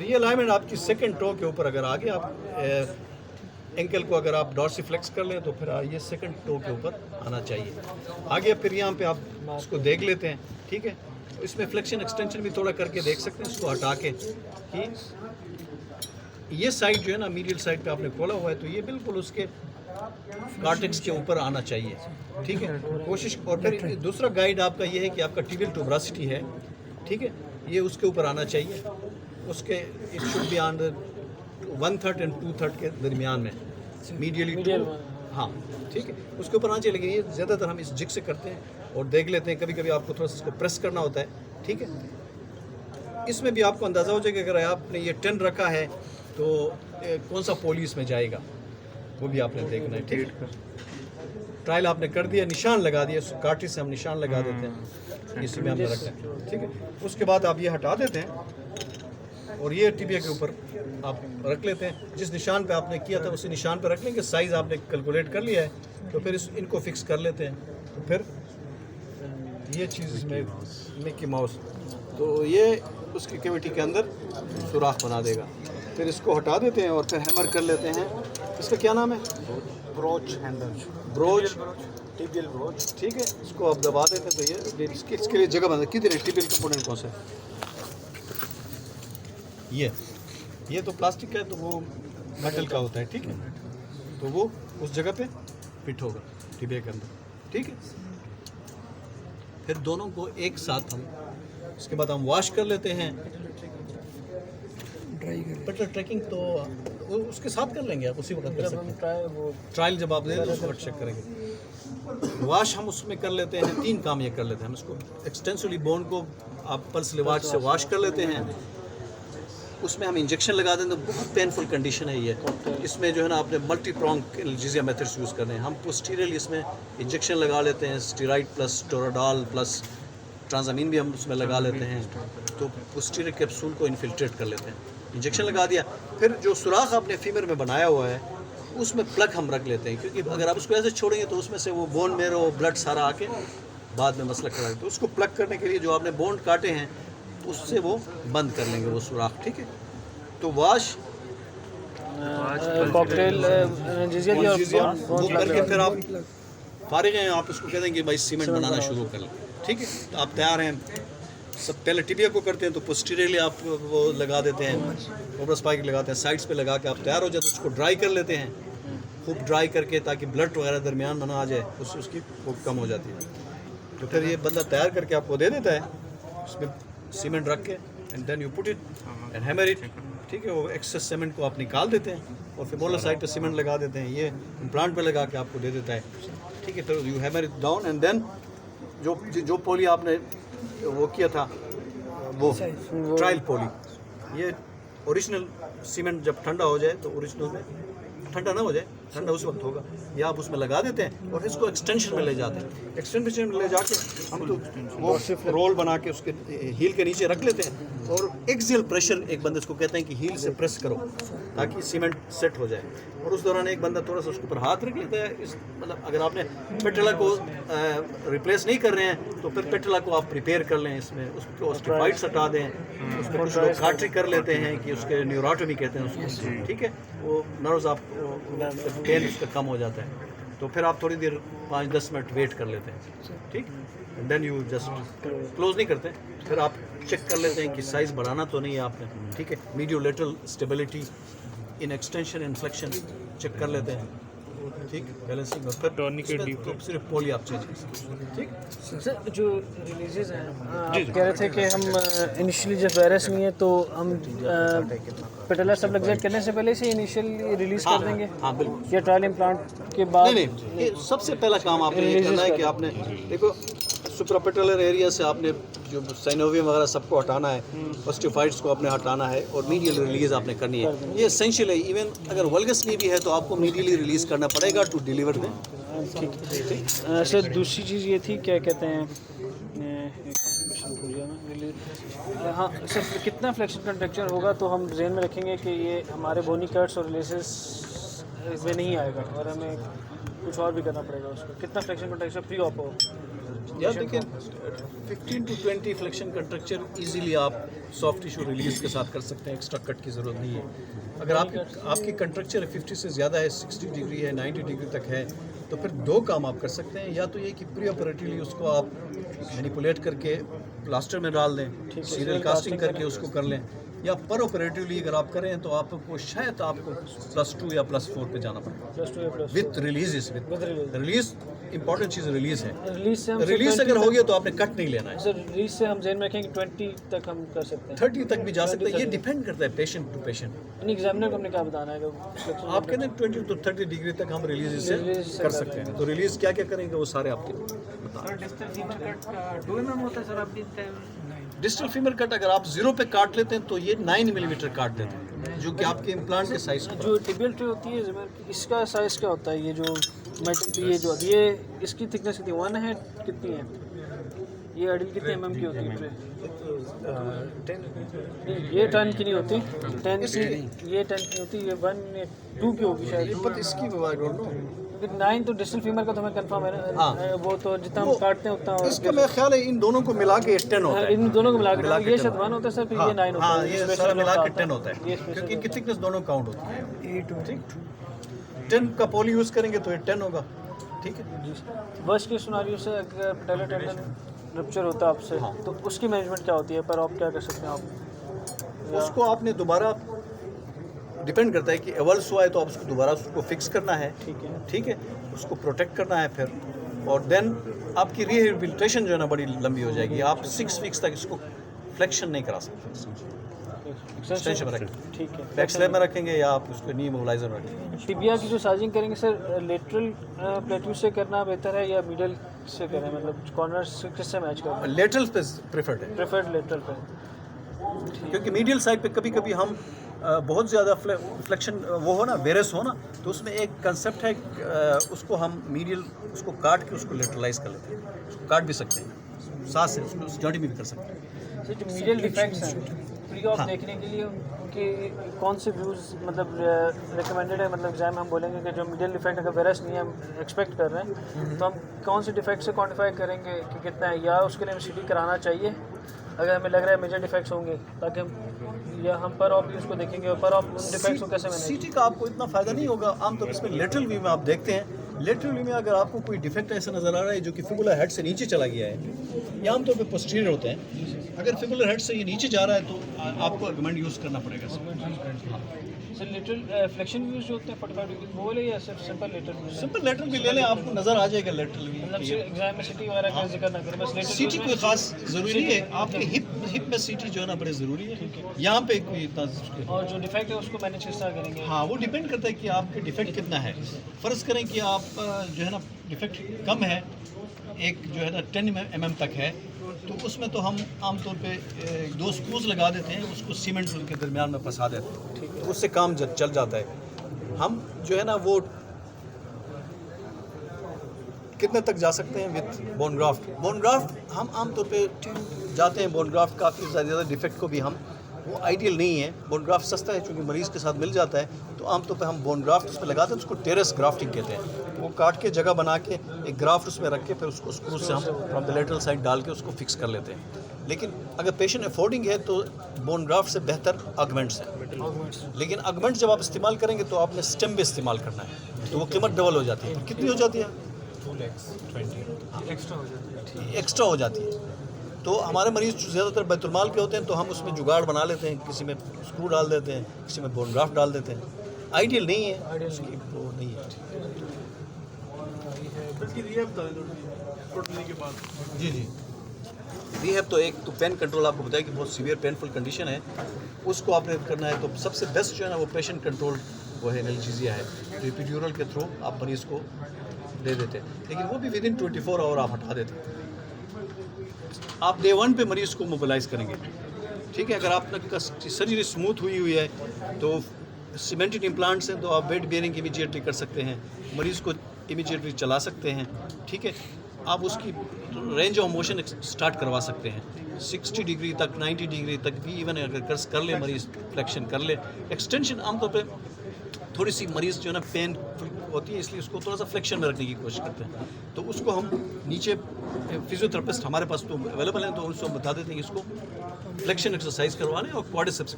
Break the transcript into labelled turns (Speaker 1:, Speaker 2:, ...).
Speaker 1: ये अलाइनमेंट आपकी second to के ऊपर अगर आगे आप एंकल को अगर आप डॉर्सिफ्लेक्स कर लें तो फिर ये सेकंड टो के ऊपर आना चाहिए। आगे फिर यहाँ पे आप उसको देख लेते हैं, ठीक है। इसमें फ्लेक्शन एक्सटेंशन भी थोड़ा करके देख सकते हैं, इसको हटा के कि ये साइड जो है ना मीडियल साइड पे आपने खोला हुआ है तो ये बिल्कुल उसके कार्टेक्स के ऊपर आना चाहिए, ठीक है। कोशिश। और फिर दूसरा गाइड आपका ये है कि आपका टिबियल ट्यूबरसिटी है, ठीक है, ये उसके ऊपर आना चाहिए, उसके it should be on the 1/3 and 2/3 के दरमियान में, मीडियली टू, हाँ, ठीक है, उसके ऊपर आना चाहिए। लेकिन ये ज़्यादातर हम इस जिग से करते हैं और देख लेते हैं, कभी कभी आपको थोड़ा सा इसको प्रेस करना होता है, ठीक है। इसमें भी आपको अंदाज़ा हो जाएगा अगर आपने ये 10 रखा है तो कौन सा पोली इसमें जाएगा, वो भी आपने देखना है, ठीक है। ट्रायल आपने कर दिया, निशान लगा दिया, काठी से हम निशान लगा देते हैं, इसमें हम रखते हैं, ठीक है। उसके बाद आप ये हटा देते हैं और ये टिबिया के ऊपर आप रख लेते हैं। जिस निशान पे आपने किया था उसी निशान पे रख लेंगे। साइज़ आपने कैलकुलेट कर लिया है तो फिर इनको फिक्स कर लेते हैं। तो फिर ये चीज़ इसमें मिकी माउस, तो ये उसकी कैविटी के अंदर सुराख बना देगा। फिर इसको हटा देते हैं और फिर हैमर कर लेते हैं। इसका क्या नाम है?
Speaker 2: Broach handle,
Speaker 1: broach,
Speaker 2: tibial broach,
Speaker 1: ठीक है। इसको आप दबा देते हैं तो ये इसके लिए जगह बना। किधर है टिबियल कंपोनेंट कौन सा है? ये तो प्लास्टिक का है तो वो मेटल का होता है, ठीक है। तो वो उस जगह पे फिट होगा टिबिया के अंदर, ठीक है। फिर दोनों को एक साथ हम उसके बाद हम वॉश कर लेते हैं। बटर ट्रैकिंग तो वो उसके साथ कर लेंगे, आप उसी वक्त कर सकते हैं। ट्रायल जब आप दे दें उसको चेक करेंगे। वॉश हम उसमें कर लेते हैं, 3 काम ये कर लेते हैं हम इसको। एक्सटेंसिवली बोन को आप पल्स लिवाज से वॉश कर लेते हैं, उसमें हम इंजेक्शन लगा दें तो बहुत पेनफुल कंडीशन है ये। इसमें जो है ना आपने मल्टी प्रोंग एल्जीजिया मेथड्स यूज़ करने हैं। हम पोस्टीरियरली इसमें इंजेक्शन लगा लेते हैं, स्टेरॉइड प्लस टोराडॉल प्लस ट्रांजामीन भी हम उसमें लगा लेते हैं। तो पोस्टीरियर कैप्सूल को इन्फिल्ट्रेट कर लेते हैं, इंजेक्शन लगा दिया। फिर जो सुराख आपने फीमर में बनाया हुआ है उसमें प्लग हम रख लेते हैं, क्योंकि अगर आप उसको ऐसे छोड़ेंगे तो उसमें से वो बोन मेरो ब्लड सारा आके बाद में मसला करा। तो उसको प्लग करने के लिए जो आपने बोन काटे हैं उससे वो बंद कर लेंगे वो सुराख, ठीक है। तो वॉश
Speaker 3: कॉकटेल
Speaker 1: वो करके फिर आप फारिग हैं, आप उसको कह देंगे भाई सीमेंट बनाना शुरू कर लें, ठीक है। तो आप तैयार हैं। सब पहले टिबिया को करते हैं तो पोस्टीरियरली आप वो लगा देते हैं, कोबरा स्पाइक लगाते हैं, साइड्स पे लगा के आप तैयार हो जाते हैं। उसको ड्राई कर लेते हैं, खूब ड्राई करके, ताकि ब्लड वगैरह दरमियान बना आ जाए, उससे उसकी वो कम हो जाती है। तो फिर ये बंदा तैयार करके आपको दे देता है, उसमें सीमेंट रख के and then you put it and hammer it, ठीक है। वो एक्सेस सीमेंट को आप निकाल देते हैं और फिर मोलर साइड पे सीमेंट लगा देते हैं, ये इम्प्लांट पे लगा के आपको दे देता है, ठीक है। तो you hammer it down and then जो पोली आपने वो किया था वो ट्रायल पोली, ये ओरिजिनल सीमेंट जब ठंडा हो जाए तो ओरिजिनल में ठंडा ना हो जाए, ठंडा उस वक्त होगा, ये आप उसमें लगा देते हैं और इसको एक्सटेंशन में ले जाते हैं। एक्सटेंशन में ले जाके हम तो वो रोल बना के उसके हील के नीचे रख लेते हैं और एक्सियल प्रेशर एक बंदे उसको कहते हैं कि हील से प्रेस करो ताकि सीमेंट सेट हो जाए। और उस दौरान एक बंदा थोड़ा सा उसके ऊपर हाथ रख लेता है। इस मतलब अगर आपने पेट्रोला को रिप्लेस नहीं कर रहे हैं तो फिर पेट्रोला को आप प्रिपेयर कर लें, इसमें उसको स्टेरॉइड्स हटा दें, उसमें कुछ लोग कार्ट्री कर लेते हैं कि उसके न्यूरोटॉमी कहते हैं उसको, ठीक है। वो नर्व्स आप पेन उसका कम हो जाता है। तो फिर आप थोड़ी देर 5-10 मिनट वेट कर लेते हैं, ठीक। देन यू जस्ट क्लोज नहीं करते, फिर आप चेक कर लेते हैं कि साइज़ बढ़ाना तो नहीं है आपने, ठीक है। Mediolateral stability in extension and flexion check कर लेते हैं, ठीक। बैलेंसिंग और फिर तो सिर्फ पोली आप चेंज कर सकते हैं, ठीक।
Speaker 3: सर जो रिलीजेस हैं आप कह रहे थे कि हम इनिशियली जब वायरस नहीं है तो हम पेटेला स्टेबलाइजेट करने से पहले से इनिशियली रिलीज कर देंगे?
Speaker 1: हाँ बिल्कुल।
Speaker 3: या ट्रायल इम्प्लांट के बाद?
Speaker 1: नहीं, ये सबसे पहला काम आपने ये करना है कि आपने देखो सुप्रापेटलर एरिया से आपने जो साइनोवियम वगैरह सबको हटाना है, ऑस्टियोफाइट्स को आपने हटाना है और मीडियल रिलीज आपने करनी है। ये एसेंशियल है। इवन अगर वल्गसली भी है तो आपको मीडियली रिलीज करना पड़ेगा टू डिलीवर दें,
Speaker 3: ठीक। सर दूसरी चीज़ ये थी, क्या कहते हैं, हाँ सर, कितना फ्लेक्शन कंट्रैक्चर होगा तो हम ज़हन में रखेंगे कि ये हमारे बोनी कट्स और रिलेसेस में नहीं आएगा और हमें कुछ और भी करना पड़ेगा उसको? कितना फ्लेक्शन कंट्रैक्चर प्री ऑप हो?
Speaker 1: या देखिए 15 to 20 फ्लेक्शन कंट्रक्चर इजीली आप सॉफ्ट टिश्यू रिलीज के साथ कर सकते हैं, एक्स्ट्रा कट की ज़रूरत नहीं है। अगर आपकी कंट्रक्चर 50 से ज़्यादा है, 60 डिग्री है, 90 डिग्री तक है, तो फिर दो काम आप कर सकते हैं। या तो ये कि प्री ऑपरेटिवली उसको आप मैनिपुलेट करके प्लास्टर में डाल दें, सीरियल कास्टिंग करके उसको कर लें, या पर ऑपरेटिवली अगर आप करें तो आपको शायद आपको +2 या +4 पे जाना पड़ेगा with release. Release important cheese release है। रिलीज अगर हो गया तो आपने कट नहीं लेना है।
Speaker 3: सर रिलीज से हम ज़हन में रखेंगे 20 तक हम कर सकते हैं,
Speaker 1: 30 तक भी जा सकते हैं। ये डिपेंड करता है पेशेंट टू पेशेंट।
Speaker 3: एग्जामिनर को हमने क्या बताना है कि
Speaker 1: आप कहते हैं 20 to 30 डिग्री तक हम रिलीज से कर सकते हैं। तो रिलीज क्या क्या करेंगे वो सारे आपके बता। डिजिटल फीमर कट अगर आप 0 पे काट लेते हैं तो ये 9 मिलीमीटर काट देते हैं, जो कि आपके इम्प्लांट के साइज को।
Speaker 3: जो टिबियल ट्रे होती है ज़मीन की, इसका साइज़ क्या होता है? ये जो मेटल की ये इसकी थिकनेस कितनी 1 है, कितनी है ये अड़ी, कितने एमएम की होती है ट्रे?
Speaker 2: 10
Speaker 3: ये 10 की नहीं होती, 10 की ये 10 की होती है, ये 1 या 2 की होगी शायद।
Speaker 1: पर इसकी आई डोंट नो।
Speaker 3: 9 तो डिजिटल फीमर का तो हमें कंफर्म है ना।
Speaker 1: हाँ।
Speaker 3: वो तो जितना हम काटते हैं उतना
Speaker 1: इसका मेरा ख्याल है इन दोनों को मिला के 10 होता है।
Speaker 3: इन दोनों को मिला के ये शायद 1 होता है सर, फिर ये 9 होता
Speaker 1: हाँ,
Speaker 3: है।
Speaker 1: ये सारा मिला के 10 होता है, क्योंकि इनकी थिकनेस दोनों काउंट होती है। 10 का पॉली यूज़ करेंगे तो ये 10 होगा, ठीक है।
Speaker 3: वर्स्ट केस सिनेरियो से अगर पैटेलर टेंडन रप्चर होता है आपसे, तो उसकी मैनेजमेंट क्या होती है? पर आप क्या कर सकते हैं आप?
Speaker 1: उसको आपने दोबारा, डिपेंड करता है कि एवल्स हुआ है तो आप उसको दोबारा उसको फिक्स करना है, ठीक है, उसको प्रोटेक्ट करना है फिर, और देन आपकी रिहेबिलिटेशन जो है ना बड़ी लंबी हो जाएगी। आप 6 वीक्स तक इसको फ्लेक्शन नहीं करा सकते। एक्सटेंशन में रखेंगे,
Speaker 3: ठीक है,
Speaker 1: बैक स्लैब में रखेंगे या आप उसको नी मोबिलाइजर में रखेंगे।
Speaker 3: टिबिया की जो साजिंग करेंगे सर, लेटरल प्लेट्यू से करना बेहतर है या मिडल से करें? मतलब कॉर्नर से किससे मैच करें?
Speaker 1: लेटरल पे प्रेफर्ड है,
Speaker 3: प्रेफर्ड लेटरल पे,
Speaker 1: क्योंकि मीडियल साइड पे कभी कभी हम बहुत ज़्यादा फ्लेक्शन वो हो ना, वेरस हो ना, तो उसमें एक कंसेप्ट है, उसको हम मीडियल उसको काट के उसको लेटरलाइज कर लेते हैं। उसको काट भी सकते हैं, साथ से उसको उस जॉइंट में भी कर सकते हैं।
Speaker 3: सर जो मीडियल डिफेक्ट्स हैं प्री ऑफ देखने के लिए उनके कौन से व्यूज़ मतलब रिकमेंडेड है? मतलब एग्जाम हम बोलेंगे कि जो मीडियल डिफेक्ट अगर वेरस नहीं है, हम एक्सपेक्ट कर रहे हैं, तो हम कौन से डिफेक्ट से क्वान्टिफाई करेंगे कि कितना है? या उसके लिए हम सीटी कराना चाहिए अगर हमें लग रहा है मेजर डिफेक्ट्स होंगे, ताकि हम, या हम पर ऑफ भी उसको देखेंगे और पर ऑफ उन डिफेक्ट्स को कैसे मैनेज?
Speaker 1: सीटी का आपको इतना फ़ायदा नहीं होगा आमतौर पर। इसमें लेटरल व्यू में आप देखते हैं, लेटरल व्यू में अगर आपको कोई डिफेक्ट ऐसा नज़र आ रहा है जो कि फिबुलर हेड से नीचे चला गया है, ये आमतौर पे पोस्टीरियर होते हैं। अगर फिबुलर हेड से ये नीचे जा रहा है तो आपको आर्गुमेंट यूज़ करना पड़ेगा।
Speaker 3: सर लेटरल फ्लेक्शन व्यूज़ जो होते हैं 45 डिग्री वो ले, या सिर्फ simple lateral views?
Speaker 1: Simple lateral भी ले लें, आपको नज़र आ जाएगा लेटरल
Speaker 3: मतलब
Speaker 1: व्यू।
Speaker 3: एग्जाम में सिटी वगैरह का जिक्र ना करें, बस लेटरल
Speaker 1: सीटी कोई खास ज़रूरी नहीं है, आपके हिप में सीटी जो है ना बड़े ज़रूरी है, यहाँ पे कोई इतना।
Speaker 3: और जो डिफेक्ट है उसको मैनेज किस तरह करेंगे?
Speaker 1: हाँ, वो डिपेंड करता है कि आपके डिफेक्ट कितना है। फ़र्ज़ करें कि आप जो है ना डिफेक्ट कम है, एक जो है ना 10 mm तक है, तो उसमें तो हम आमतौर पे 2 स्क्रूज लगा देते हैं, उसको सीमेंट के दरमियान में फंसा देते हैं, तो उससे काम चल जाता है। हम जो है ना वो कितने तक जा सकते हैं with bone graft? Bone graft हम आमतौर पे जाते हैं, बोन ग्राफ्ट काफ़ी ज़्यादा डिफेक्ट को भी हम, वो आइडियल नहीं है। बोन ग्राफ्ट सस्ता है क्योंकि मरीज़ के साथ मिल जाता है, तो आमतौर पे हम बोन ग्राफ्ट उस पर लगाते हैं, उसको टेरेस ग्राफ्टिंग कहते हैं। वो काट के जगह बना के एक ग्राफ्ट उसमें रख के फिर उसको स्क्रू से हम फ्रॉम द लेटरल साइड डाल के उसको फिक्स कर लेते हैं। लेकिन अगर पेशेंट अफोर्डिंग है तो बोन ग्राफ्ट से बेहतर ऑगमेंट्स हैं। लेकिन ऑगमेंट्स जब आप इस्तेमाल करेंगे तो आपने स्टेम भी इस्तेमाल करना है, तो वो कीमत डबल हो जाती है। कितनी हो जाती है?
Speaker 2: 2 lakhs 20
Speaker 1: एक्स्ट्रा हो जाती है। तो हमारे मरीज़ ज़्यादातर बैतुलमाल के होते हैं, तो हम उसमें जुगाड़ बना लेते हैं, किसी में स्क्रू डाल देते हैं, किसी में बोन ग्राफ्ट डाल देते हैं। आइडियल नहीं है, उसकी वो नहीं है। जी जी, रिहैब तो एक तो पेन कंट्रोल आपको बताया कि बहुत सीवियर पेनफुल कंडीशन है, उसको आपने करना है, तो सबसे बेस्ट जो है ना वो पेशेंट कंट्रोल वो है एनाल्जेसिया है, जो एपिड्यूरल के थ्रू आप मरीज़ को दे देते हैं, लेकिन वो भी विद इन 24 आवर आप हटा देते हैं। आप डे 1 पे मरीज़ को मोबिलाइज़ करेंगे, ठीक है। अगर आपका सर्जरी स्मूथ हुई है तो सीमेंटेड इम्प्लांट्स हैं, तो आप बेड बेयरिंग इमीडिएटली कर सकते हैं, मरीज़ को इमीडिएटली चला सकते हैं, ठीक है। आप उसकी रेंज ऑफ मोशन स्टार्ट करवा सकते हैं 60 डिग्री तक, 90 डिग्री तक भी इवन अगर कर ले मरीज़, फ्लेक्शन कर ले। एक्सटेंशन आमतौर पे थोड़ी सी मरीज़ जो है ना पेन होती है, इसलिए उसको थोड़ा सा फ्लेक्शन में रखने की कोशिश करते हैं। तो उसको हम नीचे फिजियोथेरेपिस्ट हमारे पास तो अवेलेबल हैं, तो उसको बता देते हैं कि इसको फ्लेक्शन एक्सरसाइज करवाने और क्वाड्रिसेप्स